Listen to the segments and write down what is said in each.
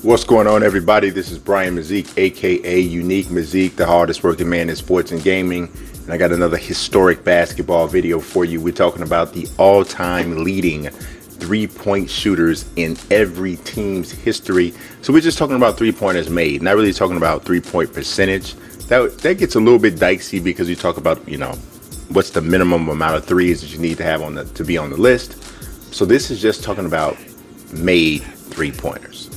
What's going on, everybody? This is Brian Mazik, aka Unique Mazik, the hardest working man in sports and gaming. And I got another historic basketball video for you. We're talking about the all-time leading three-point shooters in every team's history. So we're just talking about three-pointers made, not really talking about three-point percentage. That gets a little bit dicey because you talk about, what's the minimum amount of threes that you need to have to be on the list. So this is just talking about made three-pointers.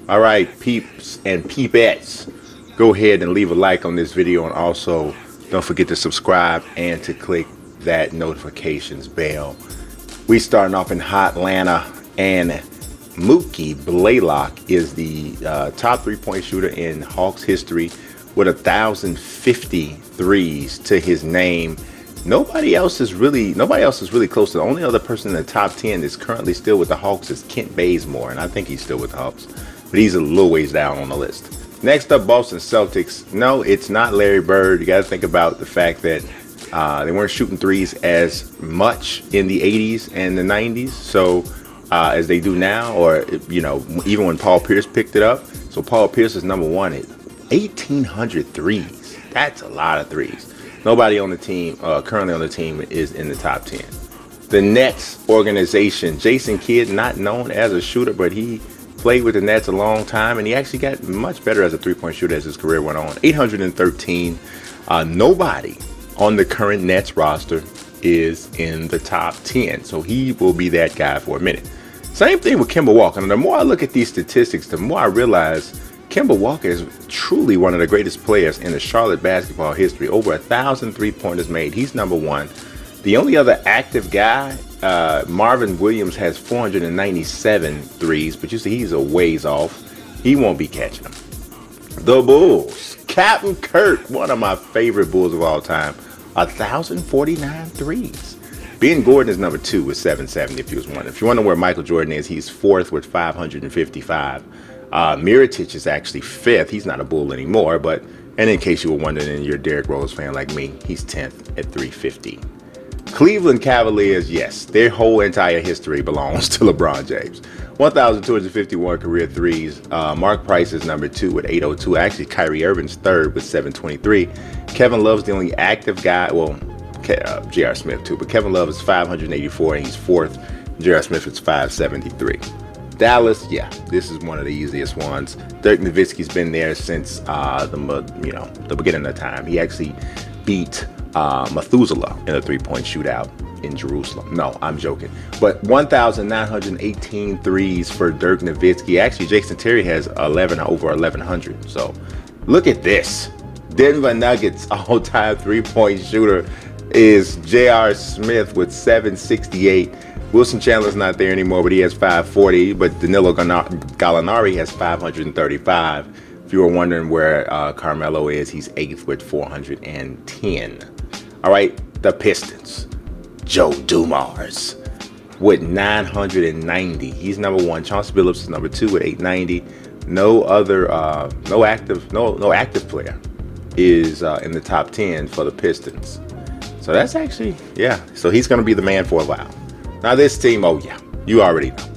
All right, peeps and peepettes, go ahead and leave a like on this video, and also don't forget to subscribe and to click that notifications bell. We starting off in Hotlanta, and Mookie Blaylock is the top three-point shooter in Hawks history with 1,050 threes to his name. Nobody else is really close. The only other person in the top 10 that's currently still with the Hawks is Kent Bazemore, and I think he's still with the Hawks, but he's a little ways down on the list. Next up, Boston Celtics. No, it's not Larry Bird. You got to think about the fact that they weren't shooting threes as much in the 80s and the 90s, so as they do now, or even when Paul Pierce picked it up. So Paul Pierce is number one at 1,800 threes. That's a lot of threes. Nobody on the team, currently on the team, is in the top 10. The Nets organization. Jason Kidd, not known as a shooter, but he played with the Nets a long time, and he actually got much better as a three-point shooter as his career went on. 813. Nobody on the current Nets roster is in the top 10, so he will be that guy for a minute. Same thing with Kemba Walker. And the more I look at these statistics, the more I realize Kemba Walker is truly one of the greatest players in the Charlotte basketball history. Over 1,000 three-pointers made. He's number one. The only other active guy, Marvin Williams, has 497 threes, but you see he's a ways off. He won't be catching them. The Bulls. Captain Kirk, one of my favorite Bulls of all time, 1,049 threes. Ben Gordon is number two with 770, if you was wondering. If you wonder where Michael Jordan is, he's fourth with 555. Mirotic is actually fifth. He's not a Bull anymore, and in case you were wondering and you're a Derrick Rose fan like me, he's 10th at 350. Cleveland Cavaliers, yes, their whole entire history belongs to LeBron James. 1,251 career threes. Mark Price is number two with 802. Actually, Kyrie Irving's third with 723. Kevin Love's the only active guy. Well, J.R. Smith too, but Kevin Love is 584 and he's fourth. J.R. Smith is 573. Dallas, yeah, this is one of the easiest ones. Dirk Nowitzki's been there since the beginning of time. He actually beat Methuselah in a three-point shootout in Jerusalem. No, I'm joking. But 1,918 threes for Dirk Nowitzki. Actually, Jason Terry has over 1,100. So look at this. Denver Nuggets all-time three-point shooter is J.R. Smith with 768. Wilson Chandler's not there anymore, but he has 540. But Danilo Gallinari has 535. If you were wondering where Carmelo is, he's eighth with 410. All right, the Pistons. Joe Dumars with 990. He's number one. Chauncey Billups is number two with 890. No active player is in the top 10 for the Pistons. So that's actually, yeah. So he's going to be the man for a while. Now this team, oh yeah, you already know.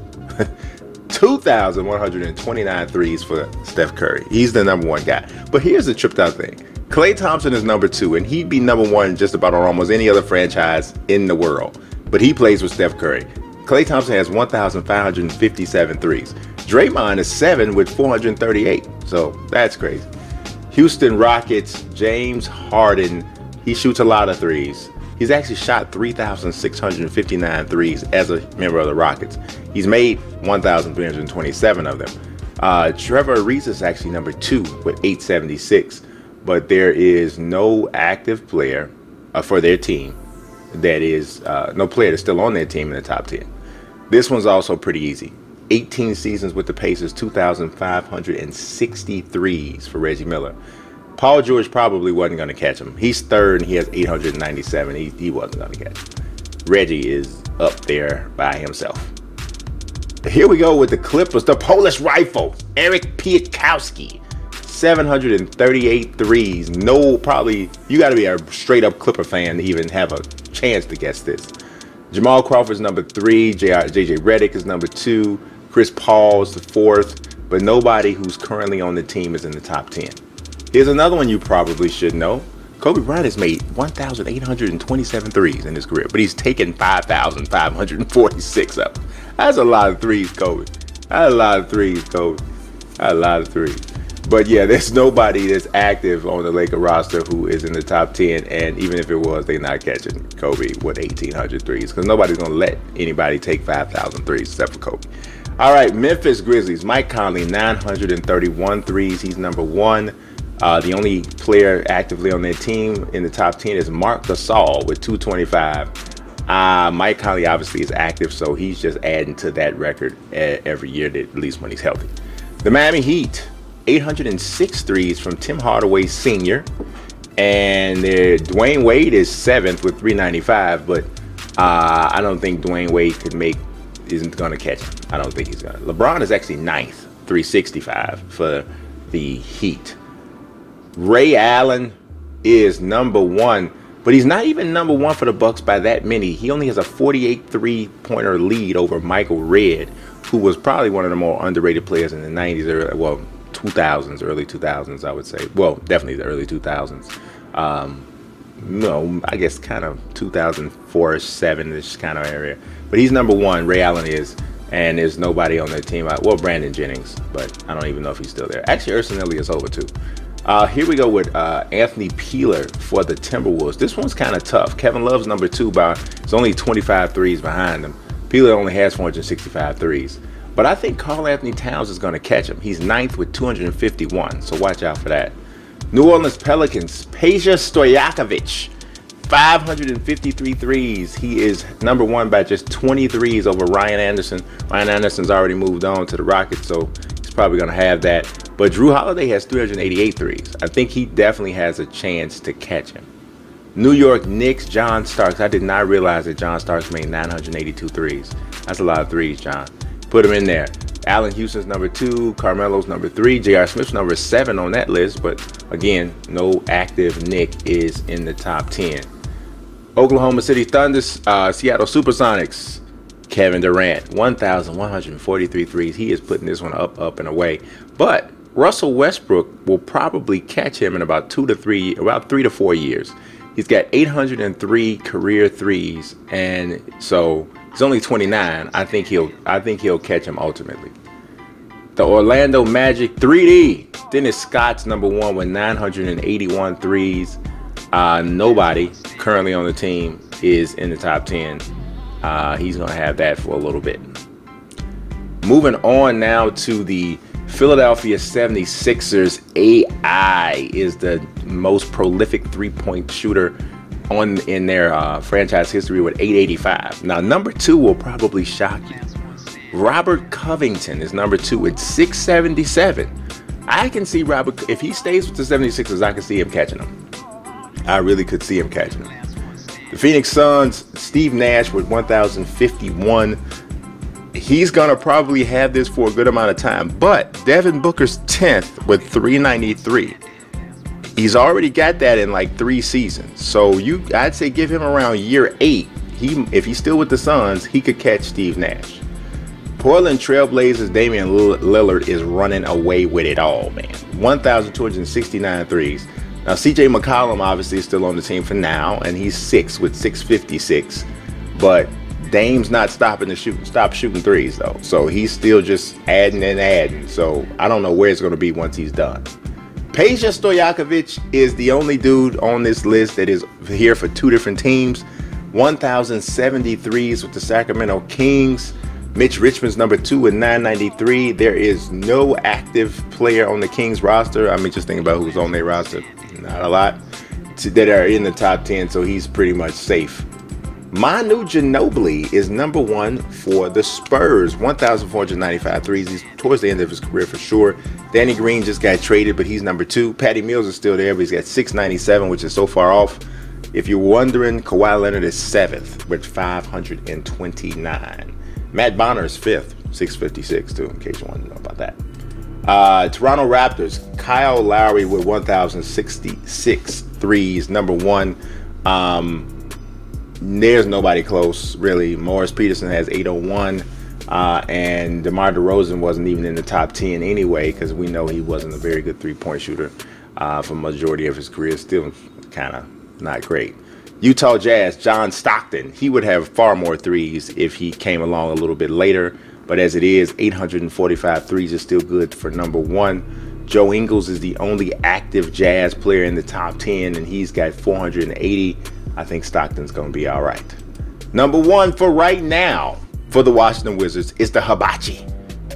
2,129 threes for Steph Curry. He's the number one guy. But here's the tripped out thing. Klay Thompson is number two, and he'd be number one just about on almost any other franchise in the world. But he plays with Steph Curry. Klay Thompson has 1,557 threes. Draymond is 7 with 438. So that's crazy. Houston Rockets, James Harden. He shoots a lot of threes. He's actually shot 3,659 threes as a member of the Rockets. He's made 1,327 of them. Trevor Ariza is actually number two with 876. But there is no active player for their team that is, no player that's still on their team in the top 10. This one's also pretty easy. 18 seasons with the Pacers, 2,560 threes for Reggie Miller. Paul George probably wasn't going to catch him. He's third and he has 897. He wasn't going to catch him. Reggie is up there by himself. Here we go with the Clippers. The Polish Rifle, Eric Piatkowski. 738 threes. No, probably you got to be a straight up Clipper fan to even have a chance to guess this. Jamal Crawford's number 3. JJ Redick is number 2. Chris Paul's the 4th. But nobody who's currently on the team is in the top 10. Here's another one you probably should know. Kobe Bryant has made 1,827 threes in his career, but he's taken 5,546 of them. That's a lot of threes, Kobe. That's a lot of threes, Kobe. That's a lot of threes. But yeah, there's nobody that's active on the Laker roster who is in the top 10, and even if it was, they're not catching Kobe with 1,800 threes because nobody's going to let anybody take 5,000 threes except for Kobe. All right, Memphis Grizzlies. Mike Conley, 931 threes. He's number 1. The only player actively on their team in the top 10 is Marc Gasol with 225. Mike Conley obviously is active, so he's just adding to that record every year, at least when he's healthy. The Miami Heat, 806 threes from Tim Hardaway Sr. And Dwayne Wade is 7th with 395, but I don't think Dwayne Wade isn't going to catch him. I don't think he's going to. LeBron is actually 9th, 365 for the Heat. Ray Allen is number 1, but he's not even number 1 for the Bucks by that many. He only has a 48 three-pointer lead over Michael Redd, who was probably one of the more underrated players in the 90s, or well, 2000s, early 2000s, I would say. Well, definitely the early 2000s. No, I guess kind of 2004-ish, 7-ish kind of area. But he's number 1, Ray Allen is, and there's nobody on that team. Well, Brandon Jennings, but I don't even know if he's still there. Actually, Urson Elliott is over too. Here we go with Anthony Peeler for the Timberwolves. This one's kind of tough. Kevin Love's number 2 it's only 25 threes behind him. Peeler only has 465 threes. But I think Karl Anthony Towns is going to catch him. He's 9th with 251, so watch out for that. New Orleans Pelicans, Peja Stojakovic, 553 threes. He is number 1 by just 20 threes over Ryan Anderson. Ryan Anderson's already moved on to the Rockets, so he's probably going to have that. But Drew Holiday has 388 threes. I think he definitely has a chance to catch him. New York Knicks, John Starks. I did not realize that John Starks made 982 threes. That's a lot of threes, John. Put him in there. Allen Houston's number 2. Carmelo's number 3. J.R. Smith's number 7 on that list. But again, no active Knick is in the top 10. Oklahoma City Thunder, Seattle Supersonics. Kevin Durant, 1,143 threes. He is putting this one up and away. But Russell Westbrook will probably catch him in about 3 to 4 years. He's got 803 career threes, and so he's only 29. I think he'll catch him ultimately. The Orlando Magic 3D. Dennis Scott's number 1 with 981 threes. Nobody currently on the team is in the top 10. He's going to have that for a little bit. Moving on now to the Philadelphia 76ers. AI is the most prolific three-point shooter in their franchise history with 885. Now, number 2 will probably shock you. Robert Covington is number 2 with 677. I can see Robert, if he stays with the 76ers, I can see him catching them. I really could see him catching them. The Phoenix Suns, Steve Nash with 1,051. He's going to probably have this for a good amount of time. But Devin Booker's 10th with 393. He's already got that in like 3 seasons. So I'd say give him around year 8. If he's still with the Suns, he could catch Steve Nash. Portland Trailblazers, Damian Lillard is running away with it all, man. 1,269 threes. Now, CJ McCollum obviously is still on the team for now, and he's 6 with 656. But Dame's not stopping to stop shooting threes, though. So he's still just adding and adding. So I don't know where it's going to be once he's done. Peja Stojakovic is the only dude on this list that is here for 2 different teams. 1,073s with the Sacramento Kings. Mitch Richmond's number 2 with 993. There is no active player on the Kings roster. I mean, just think about who's on their roster. Not a lot that are in the top 10, so he's pretty much safe. Manu Ginobili is number 1 for the Spurs. 1,495 threes. He's towards the end of his career for sure. Danny Green just got traded, but he's number 2. Patty Mills is still there, but he's got 697, which is so far off. If you're wondering, Kawhi Leonard is 7th with 529. Matt Bonner is 5th, 656 too, in case you want to know about that. Toronto Raptors, Kyle Lowry with 1,066 threes, number one. There's nobody close, really. Morris Peterson has 801, and DeMar DeRozan wasn't even in the top 10 anyway, because we know he wasn't a very good three-point shooter for majority of his career. Still kind of not great. Utah Jazz, John Stockton, he would have far more threes if he came along a little bit later, but as it is, 845 threes is still good for number one. Joe Ingles is the only active Jazz player in the top 10, and he's got 480. I think Stockton's going to be all right. Number one for right now for the Washington Wizards is the Hibachi,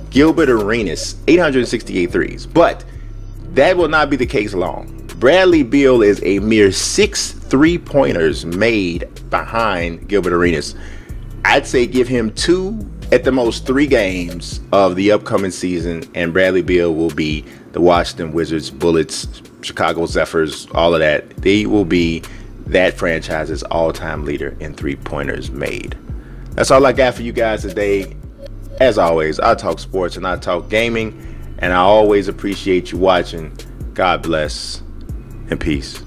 Gilbert Arenas, 868 threes. But that will not be the case long. Bradley Beal is a mere 6 3-pointers made behind Gilbert Arenas. I'd say give him 2, at the most 3 games of the upcoming season, and Bradley Beal will be the Washington Wizards, Bullets, Chicago Zephyrs, all of that. They will be that franchise's all-time leader in 3-pointers made. That's all I got for you guys today. As always, I talk sports and I talk gaming, and I always appreciate you watching. God bless and peace.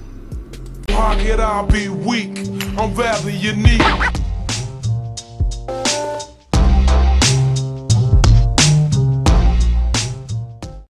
Pocket, I'll be weak. I'm rather unique.